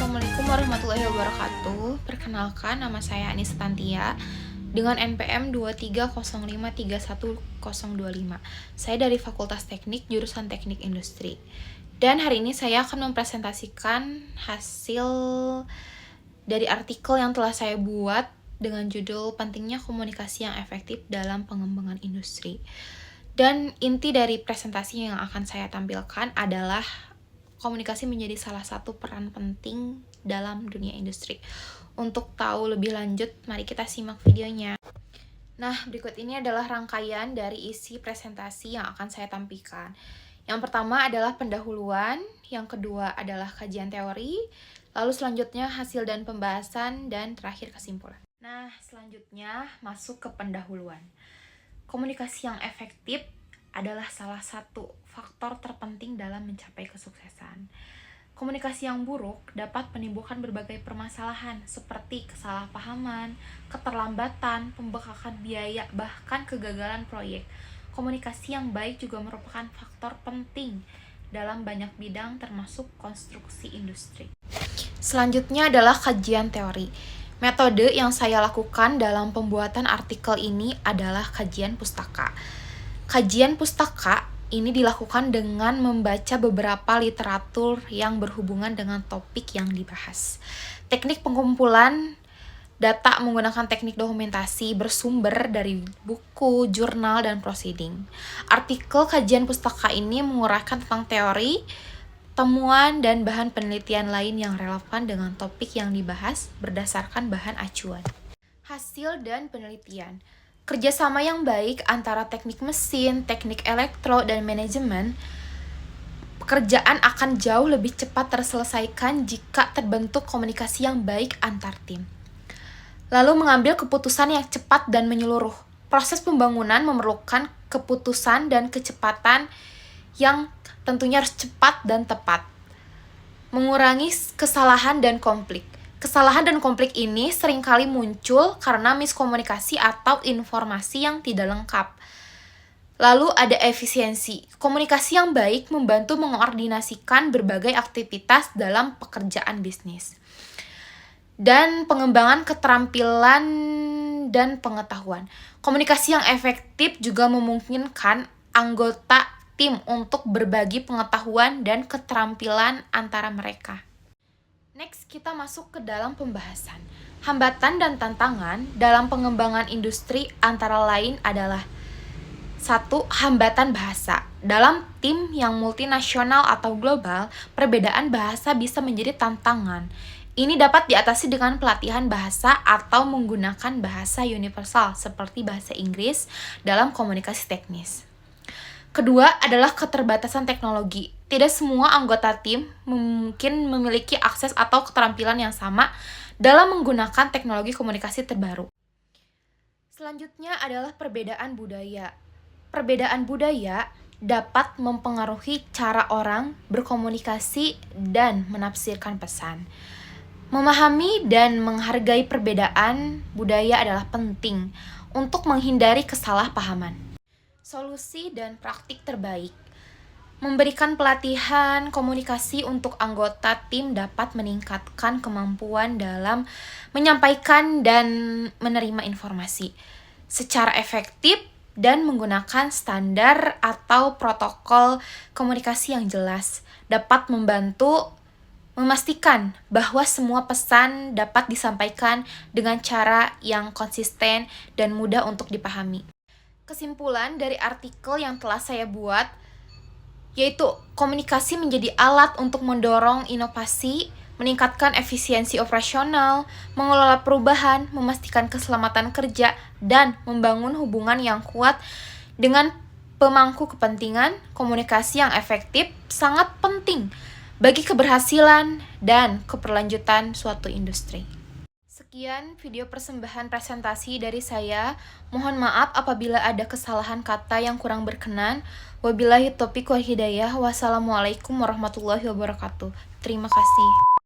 Assalamualaikum warahmatullahi wabarakatuh. Perkenalkan, nama saya Anissa Tantia dengan NPM 230531025. Saya dari Fakultas Teknik, jurusan Teknik Industri. Dan hari ini saya akan mempresentasikan hasil dari artikel yang telah saya buat dengan judul Pentingnya Komunikasi yang Efektif dalam Pengembangan Industri. Dan inti dari presentasi yang akan saya tampilkan adalah komunikasi menjadi salah satu peran penting dalam dunia industri. Untuk tahu lebih lanjut, mari kita simak videonya. Nah, berikut ini adalah rangkaian dari isi presentasi yang akan saya tampilkan. Yang pertama adalah pendahuluan, yang kedua adalah kajian teori, lalu selanjutnya hasil dan pembahasan, dan terakhir kesimpulan. Nah, selanjutnya masuk ke pendahuluan. Komunikasi yang efektif adalah salah satu faktor terpenting dalam mencapai kesuksesan. Komunikasi yang buruk dapat menimbulkan berbagai permasalahan seperti kesalahpahaman, keterlambatan, pembengkakan biaya, bahkan kegagalan proyek. Komunikasi yang baik juga merupakan faktor penting dalam banyak bidang termasuk konstruksi industri. Selanjutnya adalah kajian teori. Metode yang saya lakukan dalam pembuatan artikel ini adalah kajian pustaka. Kajian pustaka ini dilakukan dengan membaca beberapa literatur yang berhubungan dengan topik yang dibahas. Teknik pengumpulan data menggunakan teknik dokumentasi bersumber dari buku, jurnal, dan proceeding. Artikel kajian pustaka ini menguraikan tentang teori, temuan, dan bahan penelitian lain yang relevan dengan topik yang dibahas berdasarkan bahan acuan. Hasil dan penelitian. Kerjasama yang baik antara teknik mesin, teknik elektro, dan manajemen pekerjaan akan jauh lebih cepat terselesaikan jika terbentuk komunikasi yang baik antar tim. Lalu mengambil keputusan yang cepat dan menyeluruh. Proses pembangunan memerlukan keputusan dan kecepatan yang tentunya harus cepat dan tepat. Mengurangi kesalahan dan konflik. Kesalahan dan konflik ini seringkali muncul karena miskomunikasi atau informasi yang tidak lengkap. Lalu ada efisiensi. Komunikasi yang baik membantu mengkoordinasikan berbagai aktivitas dalam pekerjaan bisnis. Dan pengembangan keterampilan dan pengetahuan. Komunikasi yang efektif juga memungkinkan anggota tim untuk berbagi pengetahuan dan keterampilan antara mereka. Next, kita masuk ke dalam pembahasan. Hambatan dan tantangan dalam pengembangan industri antara lain adalah 1. Hambatan bahasa. Dalam tim yang multinasional atau global, perbedaan bahasa bisa menjadi tantangan. Ini dapat diatasi dengan pelatihan bahasa atau menggunakan bahasa universal seperti bahasa Inggris dalam komunikasi teknis. Kedua adalah keterbatasan teknologi. Tidak semua anggota tim mungkin memiliki akses atau keterampilan yang sama dalam menggunakan teknologi komunikasi terbaru. Selanjutnya adalah perbedaan budaya. Perbedaan budaya dapat mempengaruhi cara orang berkomunikasi dan menafsirkan pesan. Memahami dan menghargai perbedaan budaya adalah penting untuk menghindari kesalahpahaman. Solusi dan praktik terbaik. Memberikan pelatihan komunikasi untuk anggota tim dapat meningkatkan kemampuan dalam menyampaikan dan menerima informasi secara efektif dan menggunakan standar atau protokol komunikasi yang jelas dapat membantu memastikan bahwa semua pesan dapat disampaikan dengan cara yang konsisten dan mudah untuk dipahami. Kesimpulan dari artikel yang telah saya buat yaitu komunikasi menjadi alat untuk mendorong inovasi, meningkatkan efisiensi operasional, mengelola perubahan, memastikan keselamatan kerja, dan membangun hubungan yang kuat dengan pemangku kepentingan. Komunikasi yang efektif sangat penting bagi keberhasilan dan keberlanjutan suatu industri. Sekian video persembahan presentasi dari saya. Mohon maaf apabila ada kesalahan kata yang kurang berkenan. Wabillahi taufiq wal hidayah. Wassalamualaikum warahmatullahi wabarakatuh. Terima kasih.